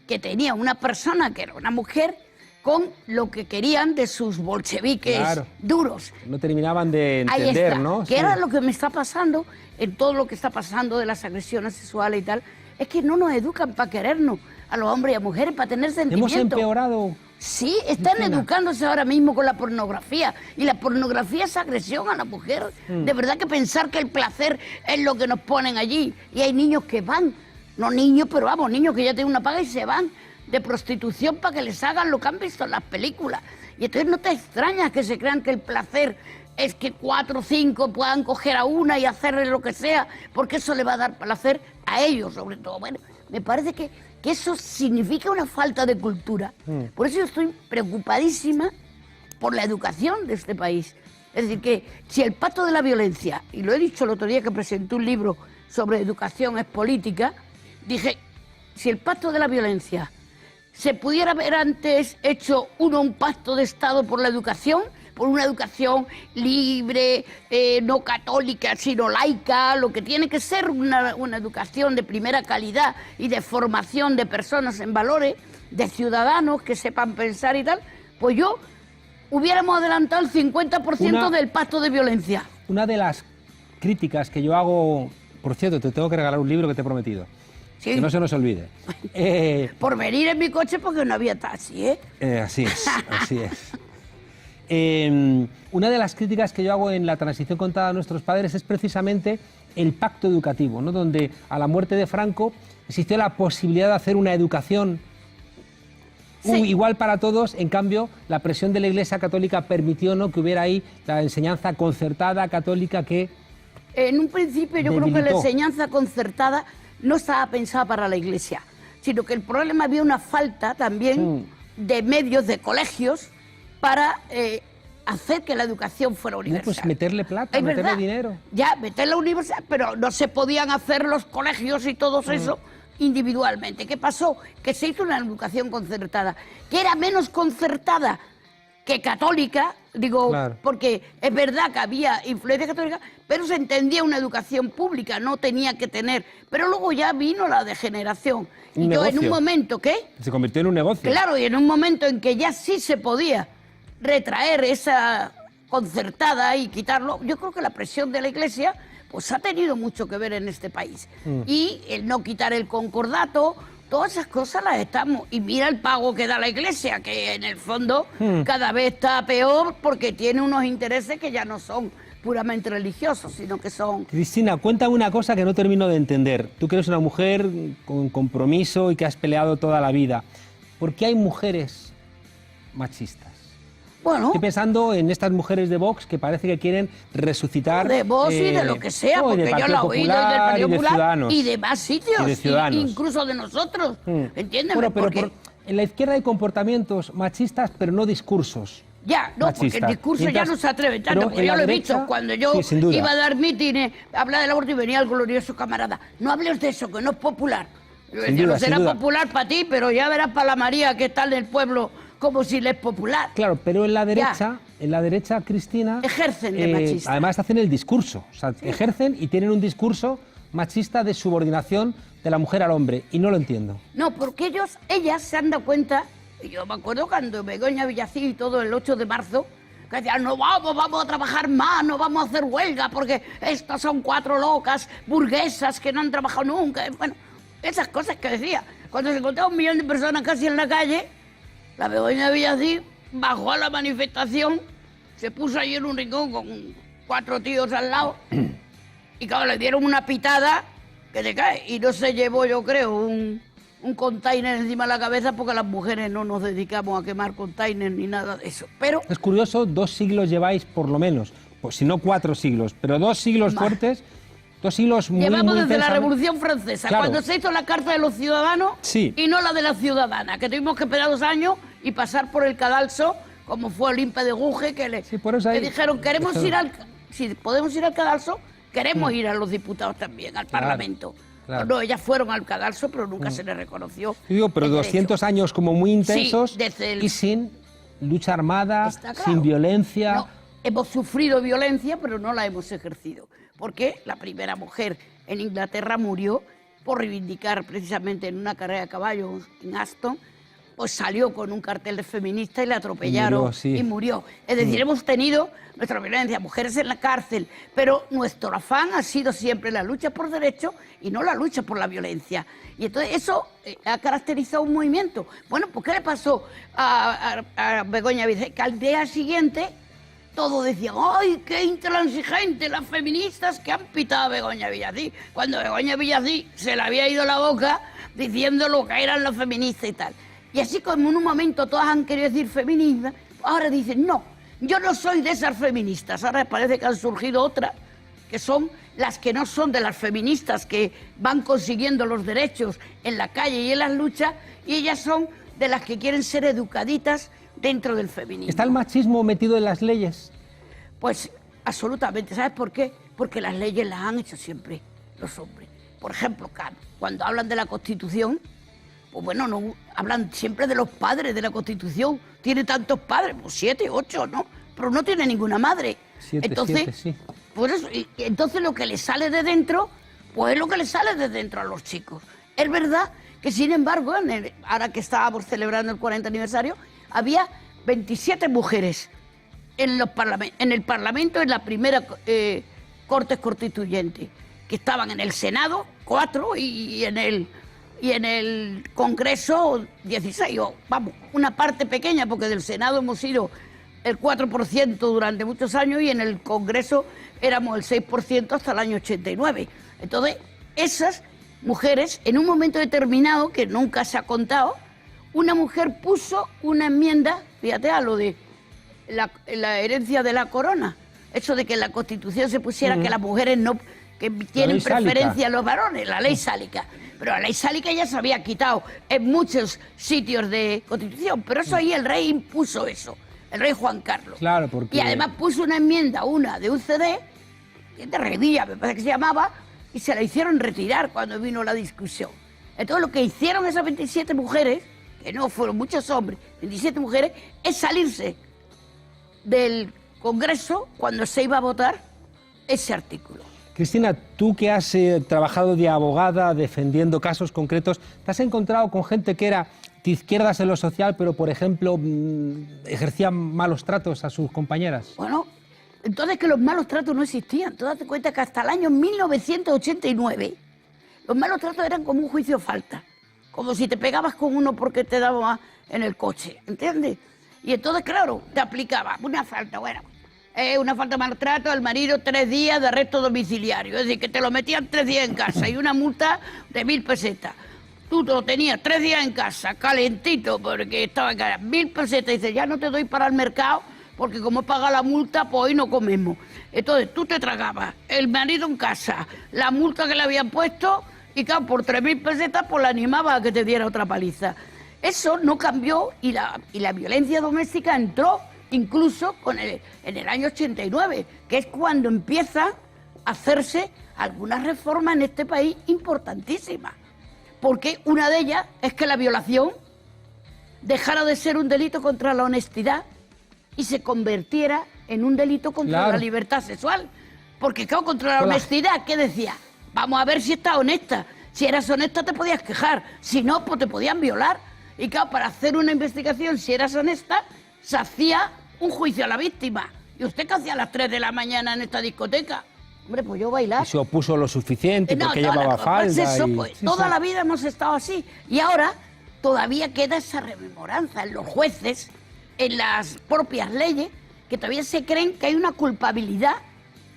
que tenía una persona, que era una mujer, con lo que querían de sus bolcheviques Claro. duros. No terminaban de Ahí entender, está, ¿no? que Sí. era lo que me está pasando en todo lo que está pasando de las agresiones sexuales y tal, es que no nos educan para querernos a los hombres y a mujeres, para tener Hemos sentimientos. empeorado. Sí, están Cristina. educándose ahora mismo con la pornografía, y la pornografía es agresión a la mujer. De verdad que pensar que el placer es lo que nos ponen allí, y hay niños que van, no niños, pero vamos, niños que ya tienen una paga y se van de prostitución para que les hagan lo que han visto en las películas. Y entonces no te extrañas que se crean que el placer es que 4 o 5 puedan coger a una y hacerle lo que sea, porque eso le va a dar placer a ellos, sobre todo. Bueno, me parece que eso significa una falta de cultura. Por eso yo estoy preocupadísima por la educación de este país. Es decir, que si el pacto de la violencia, y lo he dicho el otro día que presenté un libro sobre educación es política, dije, si el pacto de la violencia se pudiera haber antes hecho un pacto de Estado por la educación, por una educación libre, no católica, sino laica, lo que tiene que ser una educación de primera calidad y de formación de personas en valores, de ciudadanos que sepan pensar y tal, pues hubiéramos adelantado el 50% del pacto de violencia. Una de las críticas que yo hago, por cierto, te tengo que regalar un libro que te he prometido. Sí. Que no se nos olvide. Por venir en mi coche porque no había taxi, ¿eh? Así es, así es. Una de las críticas que yo hago en la transición contada a nuestros padres es precisamente el pacto educativo, ¿no? Donde a la muerte de Franco existió la posibilidad de hacer una educación Sí. igual para todos. En cambio, la presión de la Iglesia Católica permitió, ¿no?, que hubiera ahí la enseñanza concertada católica que... En un principio yo creo que la debilitó. enseñanza concertada no estaba pensada para la Iglesia, sino que el problema había una falta también de medios, de colegios, para hacer que la educación fuera No, universal. pues meterle plata, Es meterle verdad, dinero. ya, meterla universal, pero no se podían hacer los colegios y todo eso individualmente. ¿Qué pasó? Que se hizo una educación concertada, que era menos concertada que católica, digo, Claro. porque es verdad que había influencia católica, pero se entendía una educación pública, no tenía que tener. Pero luego ya vino la degeneración. Un Y yo en un negocio. momento, ¿qué? Se convirtió en un negocio. Claro, y en un momento en que ya sí se podía retraer esa concertada y quitarlo, yo creo que la presión de la Iglesia pues ha tenido mucho que ver en este país. Y el no quitar el concordato, todas esas cosas las estamos... Y mira el pago que da la Iglesia, que en el fondo cada vez está peor porque tiene unos intereses que ya no son puramente religiosos, sino que son... Cristina, cuéntame una cosa que no termino de entender. Tú que eres una mujer con compromiso y que has peleado toda la vida. ¿Por qué hay mujeres machistas? Bueno, Estoy pensando en estas mujeres de Vox que parece que quieren resucitar... de vos y de lo que sea, no, y del porque yo lo he Partido oído y del Popular, Partido y de Popular Ciudadanos. y de más sitios, Y de Ciudadanos. incluso de nosotros, ¿entiendes? Bueno, pero Porque... en la izquierda hay comportamientos machistas, pero no discursos. Ya, no, porque el machistas. discurso Mientras- ya no se atreve tanto, pero porque en yo la lo he derecha, visto. Cuando yo sí, sin duda. iba a dar mítines, hablar del aborto y venía el glorioso camarada. No hables de eso, que no es popular. Yo Sin decía, duda, no será sin duda. popular para ti, pero ya verás para la María que está en el pueblo como si le es popular. Claro, pero en la derecha, Cristina... Ejercen de machistas. Además hacen el discurso. O sea, ejercen y tienen un discurso machista de subordinación de la mujer al hombre. Y no lo entiendo. No, porque ellas se han dado cuenta, y yo me acuerdo cuando Begoña Villacís y todo el 8 de marzo, que decían, no vamos a trabajar más, no vamos a hacer huelga, porque estas son 4 locas burguesas que no han trabajado nunca. Bueno, esas cosas que decía. Cuando se encontraba 1 millón de personas casi en la calle, la Begoña Villacís bajó a la manifestación, se puso ahí en un rincón con 4 tíos al lado, y claro, le dieron una pitada que te cae. Y no se llevó, yo creo, un container encima de la cabeza porque las mujeres no nos dedicamos a quemar containers ni nada de eso. Pero es curioso, 2 siglos lleváis por lo menos, pues si no 4 siglos, pero 2 siglos fuertes, 2 siglos muy llevamos muy desde la intensamente. Revolución Francesa, Claro. cuando se hizo la Carta de los Ciudadanos Sí. y no la de la ciudadana, que tuvimos que esperar 2 años y pasar por el cadalso, como fue Olympe de Gouges, que Sí, por eso le ahí- dijeron, queremos eso- ir al... Si podemos ir al cadalso, queremos ir a los diputados también, al Claro, Parlamento. claro. No, ellas fueron al cadalso, pero nunca se les reconoció. Digo, pero el 200 derecho. años como muy intensos Sí, desde el- y sin lucha armada, Está claro. sin violencia. No, hemos sufrido violencia, pero no la hemos ejercido. Porque la primera mujer en Inglaterra murió por reivindicar precisamente en una carrera de caballos en Aston, pues salió con un cartel de feminista y la atropellaron Y murió, sí. y murió. Es decir, hemos tenido nuestra violencia, mujeres en la cárcel, pero nuestro afán ha sido siempre la lucha por derechos y no la lucha por la violencia. Y entonces eso ha caracterizado un movimiento. Bueno, pues ¿qué le pasó a Begoña Villalcís? Que al día siguiente todos decían, ¡ay, qué intransigente las feministas que han pitado a Begoña Villalcís! Cuando Begoña Villalcís se le había ido la boca diciendo lo que eran las feministas y tal. Y así como en un momento todas han querido decir feminismo, ahora dicen, no, yo no soy de esas feministas. Ahora parece que han surgido otras, que son las que no son de las feministas, que van consiguiendo los derechos en la calle y en las luchas, y ellas son de las que quieren ser educaditas dentro del feminismo. ¿Está el machismo metido en las leyes? Pues absolutamente. ¿Sabes por qué? Porque las leyes las han hecho siempre los hombres. Por ejemplo, cuando hablan de la Constitución, pues bueno, no hablan siempre de los padres de la Constitución. Tiene tantos padres, pues 7, 8, ¿no? Pero no tiene ninguna madre. 7, Entonces, 7, sí. por eso, y entonces lo que le sale de dentro, pues es lo que le sale de dentro a los chicos. Es verdad que, sin embargo, ahora que estábamos celebrando el 40 aniversario, había 27 mujeres en el Parlamento, en la primera Cortes Constituyente, que estaban en el Senado, 4, y en el Congreso, 16, o vamos, una parte pequeña, porque del Senado hemos sido el 4% durante muchos años y en el Congreso éramos el 6% hasta el año 89. Entonces, esas mujeres, en un momento determinado, que nunca se ha contado, una mujer puso una enmienda, fíjate, a lo de la herencia de la corona, eso de que en la Constitución se pusiera que las mujeres no, que tienen preferencia a los varones, la ley sálica. Pero la ley sálica ya se había quitado en muchos sitios de Constitución, pero eso ahí el rey impuso eso, el rey Juan Carlos. Claro, porque... Y además puso una enmienda, una de UCD, de Revilla, me parece que se llamaba, y se la hicieron retirar cuando vino la discusión. Entonces lo que hicieron esas 27 mujeres, que no fueron muchos hombres, 27 mujeres, es salirse del Congreso cuando se iba a votar ese artículo. Cristina, tú que has trabajado de abogada defendiendo casos concretos, ¿te has encontrado con gente que era de izquierdas en lo social, pero, por ejemplo, ejercía malos tratos a sus compañeras? Bueno, entonces que los malos tratos no existían. Tú date cuenta que hasta el año 1989 los malos tratos eran como un juicio de falta, como si te pegabas con uno porque te daba en el coche, ¿entiendes? Y entonces, claro, te aplicaba una falta, bueno, una falta de maltrato al marido, 3 días de arresto domiciliario, es decir, que te lo metían 3 días en casa y una multa de 1.000 pesetas. Tú te lo tenías 3 días en casa, calentito, porque estaba en casa, 1.000 pesetas, y dices, ya no te doy para el mercado, porque como he pagado la multa, pues hoy no comemos. Entonces tú te tragabas el marido en casa, la multa que le habían puesto, y claro, por 3.000 pesetas, pues la animaba a que te diera otra paliza. Eso no cambió y la violencia doméstica entró incluso en el año 89, que es cuando empieza a hacerse algunas reformas en este país importantísimas. Porque una de ellas es que la violación dejara de ser un delito contra la honestidad y se convirtiera en un delito contra la libertad sexual. Porque, claro, contra la honestidad, ¿qué decía? Vamos a ver si estás honesta. Si eras honesta te podías quejar, si no, pues te podían violar. Y claro, para hacer una investigación, si eras honesta, se hacía un juicio a la víctima. ¿Y usted qué hacía a las 3 de la mañana en esta discoteca? Hombre, pues yo bailar. Y se opuso lo suficiente porque llevaba falda. Pues eso, y... pues, toda la vida hemos estado así. Y ahora todavía queda esa rememoranza en los jueces, en las propias leyes, que todavía se creen que hay una culpabilidad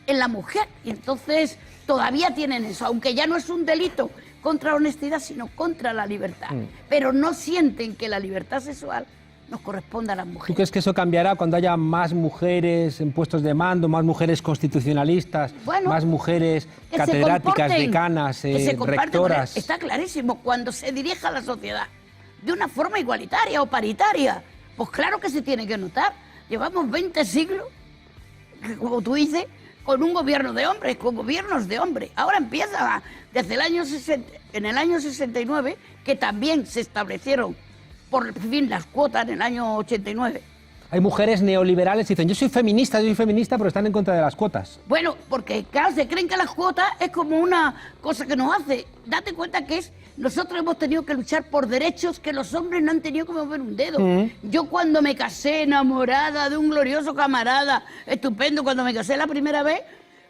en la mujer. Y entonces todavía tienen eso, aunque ya no es un delito contra la honestidad, sino contra la libertad. Pero no sienten que la libertad sexual nos corresponde a las mujeres. ¿Tú crees que eso cambiará cuando haya más mujeres en puestos de mando, más mujeres constitucionalistas, más mujeres catedráticas, decanas, rectoras? Está clarísimo, cuando se dirija a la sociedad de una forma igualitaria o paritaria, pues claro que se tiene que notar. Llevamos 20 siglos, como tú dices, con un gobierno de hombres, con gobiernos de hombres. Ahora empieza desde el año 60, en el año 69, que también se establecieron por fin las cuotas en el año 89. Hay mujeres neoliberales que dicen, yo soy feminista, pero están en contra de las cuotas. Bueno, porque claro, se creen que las cuotas es como una cosa que nos hace. Date cuenta que nosotros hemos tenido que luchar por derechos que los hombres no han tenido que mover un dedo. Yo cuando me casé enamorada de un glorioso camarada, estupendo, cuando me casé la primera vez,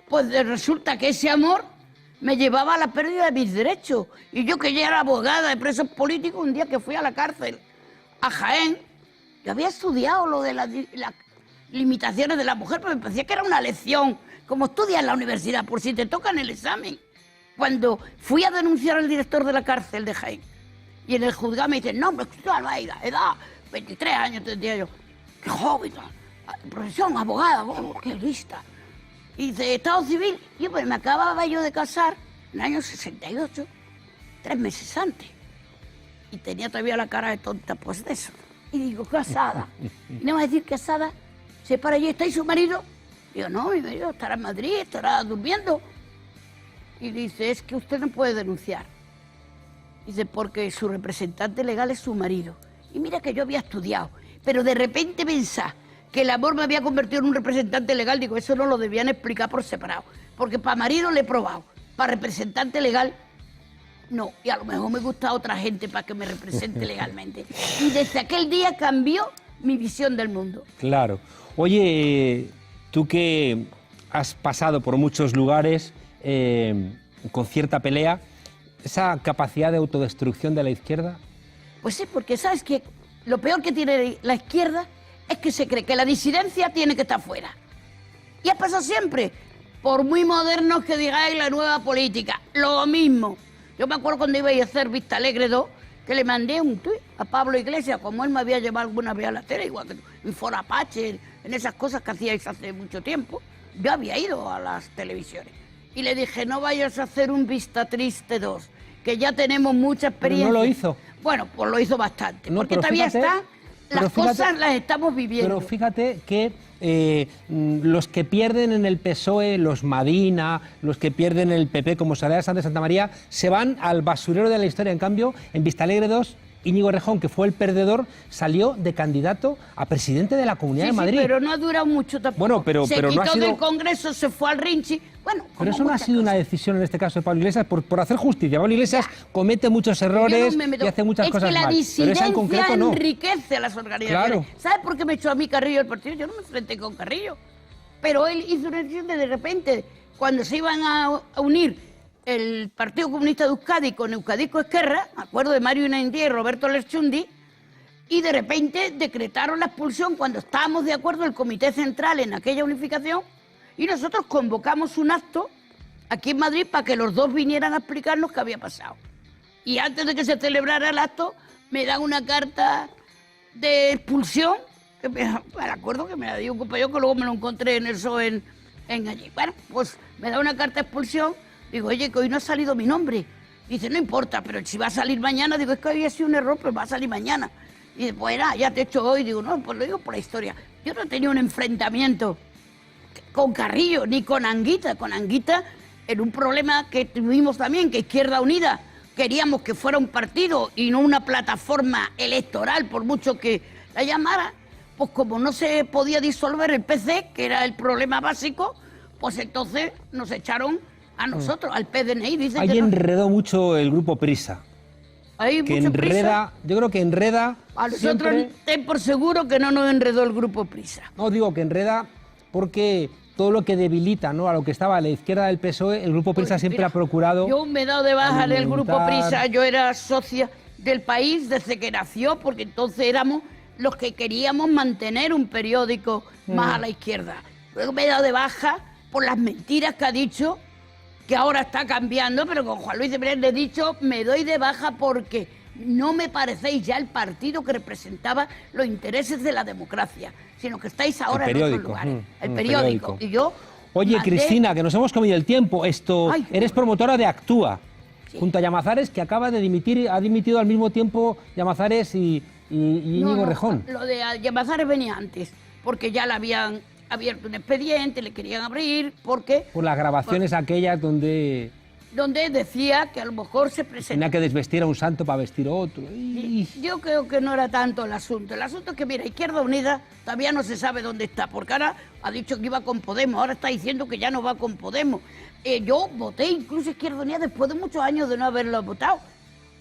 pues resulta que ese amor me llevaba a la pérdida de mis derechos. Y yo, que ya era abogada de presos políticos, un día que fui a la cárcel, a Jaén, yo había estudiado lo de las limitaciones de la mujer, pero me parecía que era una lección, como estudias en la universidad, por si te tocan el examen. Cuando fui a denunciar al director de la cárcel de Jaén, y en el juzgado me dicen, no, pero tú no hay edad, 23 años tendría yo, qué joven, profesión, abogada, oh, qué lista. Y de Estado Civil, yo pues me acababa yo de casar en el año 68, 3 meses antes. Y tenía todavía la cara de tonta, pues de eso. Y digo, casada. Y no me va a decir casada, se para allí, ¿está ahí su marido? Digo, no, mi marido estará en Madrid, estará durmiendo. Y dice, es que usted no puede denunciar. Dice, porque su representante legal es su marido. Y mira que yo había estudiado, pero de repente pensá que el amor me había convertido en un representante legal, digo, eso no lo debían explicar por separado. Porque para marido le he probado, para representante legal, no. Y a lo mejor me gusta otra gente para que me represente legalmente. Y desde aquel día cambió mi visión del mundo. Claro. Oye, tú que has pasado por muchos lugares con cierta pelea, ¿esa capacidad de autodestrucción de la izquierda? Pues sí, porque sabes que lo peor que tiene la izquierda es que se cree que la disidencia tiene que estar fuera. Y ha pasado siempre, por muy modernos que digáis la nueva política, lo mismo. Yo me acuerdo cuando iba a hacer Vista Alegre 2, que le mandé un tuit a Pablo Iglesias, como él me había llevado alguna vez a la tele, igual que en Fora Apache, en esas cosas que hacíais hace mucho tiempo. Yo había ido a las televisiones. Y le dije, no vayas a hacer un Vista Triste 2, que ya tenemos mucha experiencia. ¿Pero no lo hizo? Bueno, pues lo hizo bastante, no, porque todavía está... Las cosas las estamos viviendo. Pero fíjate que los que pierden en el PSOE, los Madina, los que pierden en el PP, como Soraya Sáenz de Santa María, se van al basurero de la historia. En cambio, en Vista Alegre 2, Íñigo Errejón, que fue el perdedor, salió de candidato a presidente de la Comunidad de Madrid. Sí, pero no ha durado mucho tampoco. Bueno, pero no ha sido... del Congreso, se fue al Rinchi. Bueno, pero eso no ha sido una decisión en este caso de Pablo Iglesias por hacer justicia. Pablo Iglesias comete muchos errores y hace muchas cosas mal. Es que la disidencia en concreto, no. enriquece a las organizaciones. Claro. ¿Sabes por qué me echó a mí Carrillo el partido? Yo no me enfrenté con Carrillo. Pero él hizo una decisión de repente, cuando se iban a unir el Partido Comunista de Euskadi con Euskadiko Esquerra, me acuerdo de Mario Inaindía y Roberto Lerchundi, y de repente decretaron la expulsión cuando estábamos de acuerdo el Comité Central en aquella unificación, y nosotros convocamos un acto aquí en Madrid para que los dos vinieran a explicarnos qué había pasado. Y antes de que se celebrara el acto, me dan una carta de expulsión, que me acuerdo que me la dio un compañero que luego me lo encontré en el PSOE en allí. Bueno, pues me da una carta de expulsión. Digo, oye, que hoy no ha salido mi nombre. Dice, no importa, pero si va a salir mañana, digo, es que hoy ha sido un error, pero va a salir mañana. Y dice, pues nada, ya te he hecho hoy. Digo, no, pues lo digo por la historia. Yo no he tenido un enfrentamiento con Carrillo, ni con Anguita. Con Anguita, en un problema que tuvimos también, que Izquierda Unida queríamos que fuera un partido y no una plataforma electoral, por mucho que la llamara, pues como no se podía disolver el PC, que era el problema básico, pues entonces nos echaron a nosotros, al PDNI. Dice Ahí que enredó mucho el grupo Prisa. Hay que mucha enreda, prisa. yo creo que enreda. A nosotros siempre... ten por seguro que no nos enredó el grupo Prisa. No, digo que enreda porque todo lo que debilita, ¿no?, a lo que estaba a la izquierda del PSOE, el grupo Prisa siempre ha procurado. Yo me he dado de baja del grupo Prisa, yo era socia del País desde que nació, porque entonces éramos los que queríamos mantener un periódico más a la izquierda. Luego me he dado de baja por las mentiras que ha dicho, que ahora está cambiando, pero con Juan Luis de Pérez le he dicho, me doy de baja porque no me parecéis ya el partido que representaba los intereses de la democracia, sino que estáis ahora en otro lugar. El periódico. Y yo Oye, mandé... Cristina, que nos hemos comido el tiempo. Ay, eres promotora de Actúa, sí, junto a Llamazares, que acaba de dimitir, ha dimitido al mismo tiempo Llamazares y Íñigo Rejón. Lo de Llamazares venía antes, porque ya le habían abierto un expediente, le querían abrir, porque... Por las grabaciones aquellas donde decía que a lo mejor se presentaba... tenía que desvestir a un santo para vestir a otro. Yo creo que no era tanto el asunto. El asunto es que, mira, Izquierda Unida todavía no se sabe dónde está, porque ahora ha dicho que iba con Podemos, ahora está diciendo que ya no va con Podemos. Yo voté incluso Izquierda Unida después de muchos años de no haberlo votado,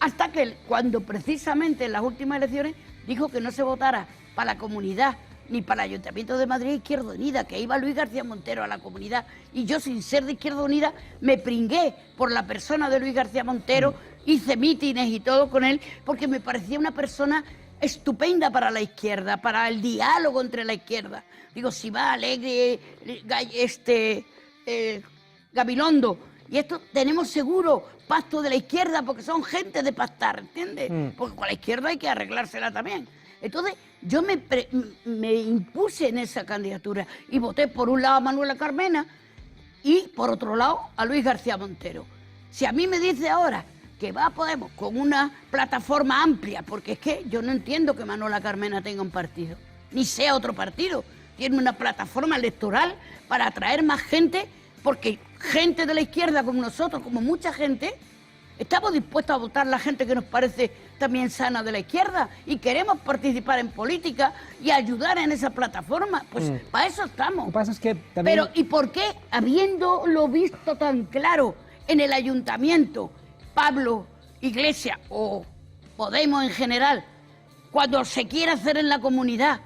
hasta que cuando precisamente en las últimas elecciones dijo que no se votara para la comunidad ni para el Ayuntamiento de Madrid Izquierda Unida, que iba Luis García Montero a la comunidad, y yo, sin ser de Izquierda Unida, me pringué por la persona de Luis García Montero, hice mítines y todo con él, porque me parecía una persona estupenda para la izquierda, para el diálogo entre la izquierda. Digo, si va Alegre, Gabilondo, y esto tenemos seguro pacto de la izquierda, porque son gente de pactar, ¿entiendes? Porque con la izquierda hay que arreglársela también. Entonces, yo me impuse en esa candidatura y voté por un lado a Manuela Carmena y por otro lado a Luis García Montero. Si a mí me dice ahora que va a Podemos con una plataforma amplia, porque es que yo no entiendo que Manuela Carmena tenga un partido, ni sea otro partido, tiene una plataforma electoral para atraer más gente, porque gente de la izquierda como nosotros, como mucha gente, estamos dispuestos a votar la gente que nos parece también sana de la izquierda y queremos participar en política y ayudar en esa plataforma. Pues para eso estamos. Lo que pasa es que también... Pero ¿y por qué, habiéndolo visto tan claro en el ayuntamiento, Pablo Iglesias o Podemos en general, cuando se quiere hacer en la comunidad,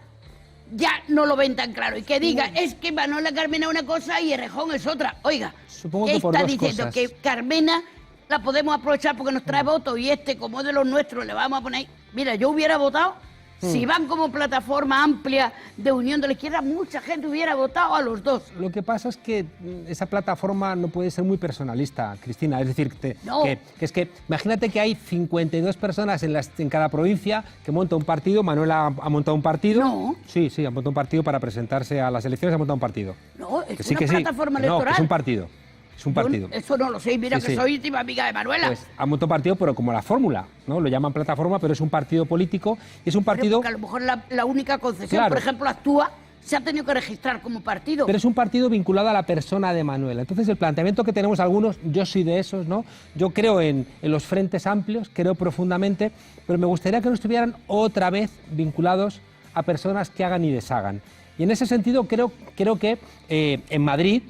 ya no lo ven tan claro? Y que diga, es que Manuela Carmena es una cosa y Errejón es otra. Oiga, Supongo ¿qué que por está dos diciendo? cosas. Que Carmena la podemos aprovechar porque nos trae votos y como es de los nuestros, le vamos a poner... Mira, yo hubiera votado, si van como plataforma amplia de unión de la izquierda, mucha gente hubiera votado a los dos. Lo que pasa es que esa plataforma no puede ser muy personalista, Cristina. Es decir, No. que es que imagínate que hay 52 personas en cada provincia que monta un partido. Manuela ha montado un partido. No. Sí, ha montado un partido para presentarse a las elecciones, ha montado un partido. No, es Que sí, una que sí. plataforma No, electoral. que es un partido. Es un partido. Eso no lo sé, mira Sí, que sí. soy íntima amiga de Manuela. Pues ha montado un partido, pero como la fórmula, ¿no? Lo llaman plataforma, pero es un partido político y es un Pero partido... porque a lo mejor la única concesión, Claro. por ejemplo, Actúa, se ha tenido que registrar como partido. Pero es un partido vinculado a la persona de Manuela. Entonces, el planteamiento que tenemos algunos, yo soy de esos, ¿no? Yo creo en los frentes amplios, creo profundamente, pero me gustaría que no estuvieran otra vez vinculados a personas que hagan y deshagan. Y en ese sentido, creo que en Madrid,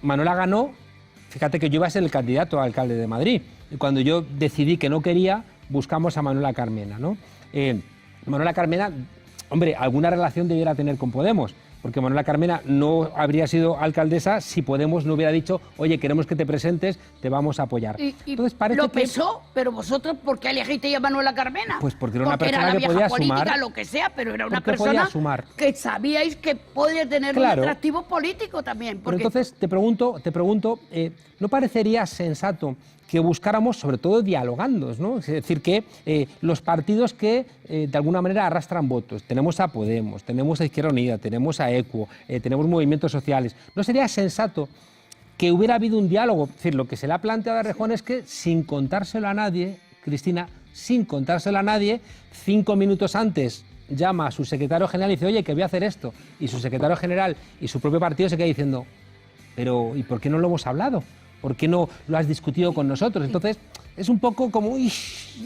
Manuela ganó. Fíjate que yo iba a ser el candidato a alcalde de Madrid. Y cuando yo decidí que no quería, buscamos a Manuela Carmena, ¿no? Manuela Carmena, hombre, alguna relación debiera tener con Podemos, porque Manuela Carmena no habría sido alcaldesa si Podemos no hubiera dicho, oye, queremos que te presentes, te vamos a apoyar. Y Entonces parece lo que... pesó, pero vosotros, ¿por qué elegisteis a Manuela Carmena? Pues porque era una persona la que vieja podía política, sumar. lo que sea, pero era una Porque podía persona sumar. que sabíais que podía tener Claro. un atractivo político también. Pero Porque entonces te pregunto, ¿no parecería sensato que buscáramos, sobre todo dialogando, ¿no? Es decir, que los partidos que de alguna manera arrastran votos, tenemos a Podemos, tenemos a Izquierda Unida, tenemos a ECUO, tenemos movimientos sociales, ¿no sería sensato que hubiera habido un diálogo? Es decir, lo que se le ha planteado a Errejón es que, sin contárselo a nadie, Cristina, sin contárselo a nadie, 5 minutos antes llama a su secretario general y dice, oye, que voy a hacer esto, y su secretario general y su propio partido se queda diciendo, pero ¿y por qué no lo hemos hablado? ¿Por qué no lo has discutido con nosotros? Entonces, es un poco como, uy,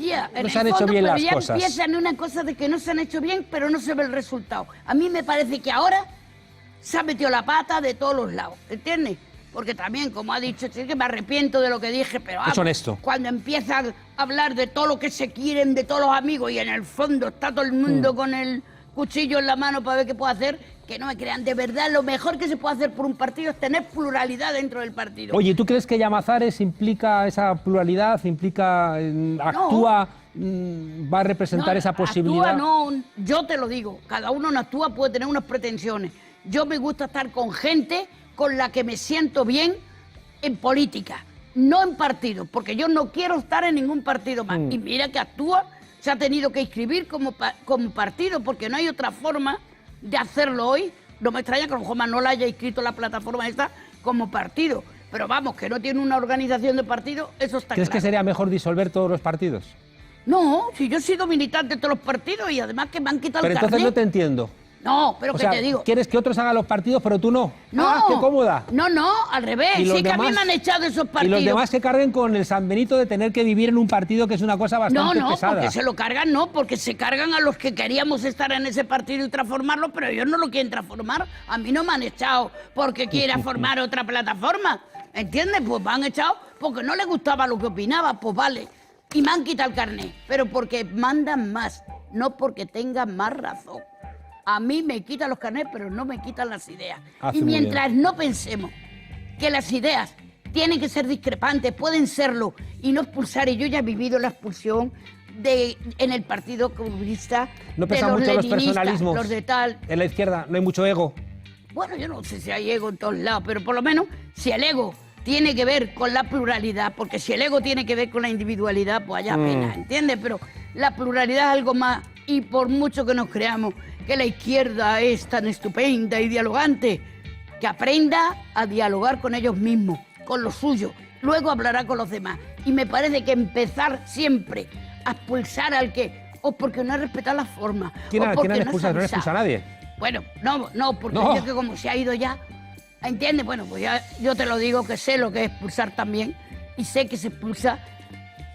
ya, en no el se han hecho fondo, bien pero las ya cosas. empiezan una cosa de que no se han hecho bien, pero no se ve el resultado. A mí me parece que ahora se ha metido la pata de todos los lados, ¿entiendes? Porque también, como ha dicho, sí que me arrepiento de lo que dije, pero Es honesto. cuando empiezan a hablar de todo lo que se quieren, de todos los amigos, y en el fondo está todo el mundo con el cuchillo en la mano para ver qué puede hacer, que no me crean. De verdad, lo mejor que se puede hacer por un partido es tener pluralidad dentro del partido. Oye, ¿tú crees que Llamazares implica esa pluralidad, implica, Actúa, va a representar esa posibilidad? Actúa, no, yo te lo digo, cada uno en Actúa puede tener unas pretensiones. Yo me gusta estar con gente con la que me siento bien en política, no en partido, porque yo no quiero estar en ningún partido más. Y mira que Actúa se ha tenido que inscribir como partido, porque no hay otra forma de hacerlo hoy. No me extraña que Juan Manuel haya inscrito la plataforma esta como partido, pero vamos, que no tiene una organización de partido, eso está claro. ¿Crees que sería mejor disolver todos los partidos? No, si yo he sido militante de todos los partidos y además que me han quitado el carnet. Pero entonces no te entiendo. No, pero ¿qué te digo? ¿Quieres que otros hagan los partidos, pero tú no? No. ¡Ah, qué cómoda! No, al revés. Sí que a mí me han echado de esos partidos. Y los demás que carguen con el San Benito de tener que vivir en un partido que es una cosa bastante pesada. No, porque se lo cargan, porque se cargan a los que queríamos estar en ese partido y transformarlo, pero ellos no lo quieren transformar. A mí no me han echado porque quiera formar otra plataforma, ¿entiendes? Pues me han echado porque no les gustaba lo que opinaba, pues vale. Y me han quitado el carnet, pero porque mandan más, no porque tengan más razón. A mí me quitan los carnets, pero no me quitan las ideas. Y mientras no pensemos que las ideas tienen que ser discrepantes, pueden serlo, y no expulsar, y yo ya he vivido la expulsión en el Partido Comunista. ¿No pesan mucho los personalismos? Los de tal. En la izquierda no hay mucho ego. Bueno, yo no sé si hay ego en todos lados, pero por lo menos si el ego tiene que ver con la pluralidad, porque si el ego tiene que ver con la individualidad, pues allá pena, ¿entiendes? Pero la pluralidad es algo más, y por mucho que nos creamos que la izquierda es tan estupenda y dialogante, que aprenda a dialogar con ellos mismos, con lo suyo, luego hablará con los demás. Y me parece que empezar siempre a expulsar al que, o porque no ha respetado las formas, ¿Quién o porque no expulsa? ¿No expulsa a nadie? Bueno, no, porque yo que como se ha ido ya, ¿entiendes? Bueno, pues ya yo te lo digo, que sé lo que es expulsar también, y sé que se expulsa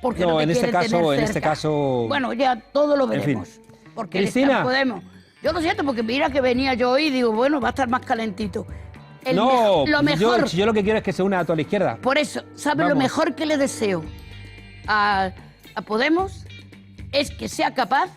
porque no te quieren tener cerca. En este caso... Bueno, ya todo lo veremos. En fin. Porque Cristina. Podemos. Yo lo siento, porque mira que venía yo hoy y digo, bueno, va a estar más calentito. Lo mejor... Yo lo que quiero es que se una a toda la izquierda. Por eso, ¿sabes lo mejor que le deseo a Podemos? Es que sea capaz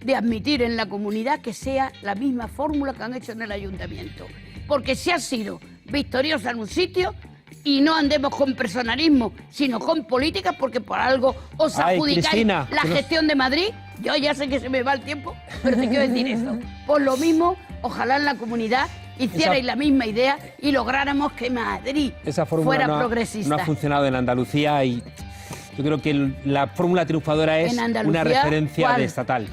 de admitir en la comunidad que sea la misma fórmula que han hecho en el ayuntamiento. Porque si ha sido victoriosa en un sitio, y no andemos con personalismo, sino con políticas, porque por algo os adjudicáis la gestión de Madrid. Yo ya sé que se me va el tiempo, pero te quiero decir eso. Por lo mismo, ojalá en la comunidad hicierais la misma idea y lográramos que Madrid fuera progresista. No ha funcionado en Andalucía y yo creo que la fórmula triunfadora es una referencia de estatal.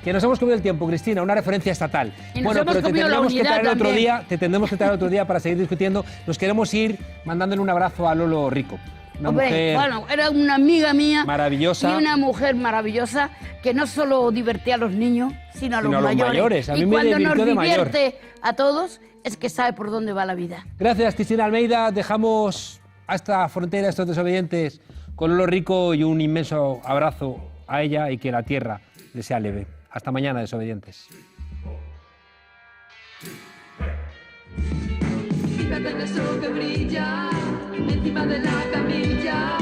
Que nos hemos comido el tiempo, Cristina, una referencia estatal. Bueno, pero te tendremos que traer otro día, para seguir discutiendo. Nos queremos ir mandándole un abrazo a Lolo Rico. Hombre, bueno, era una amiga mía. Maravillosa. Y una mujer maravillosa que no solo divertía a los niños, sino a los mayores. A mí y me cuando nos de mayor. divierte a todos, es que sabe por dónde va la vida. Gracias, Cristina Almeida. Dejamos a esta frontera, a estos desobedientes, con Lolo Rico y un inmenso abrazo a ella y que la tierra le sea leve. Hasta mañana, desobedientes. Fíjate en eso que brilla encima de la camilla.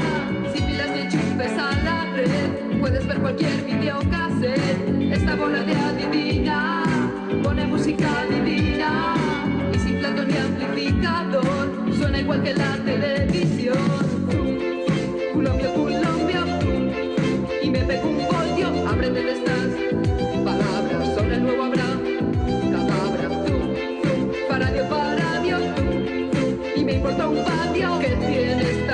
Si pilas ni enchufes a la red, puedes ver cualquier videocassette. Esta bola de adivina pone música divina y sin plato ni amplificador suena igual que la tele.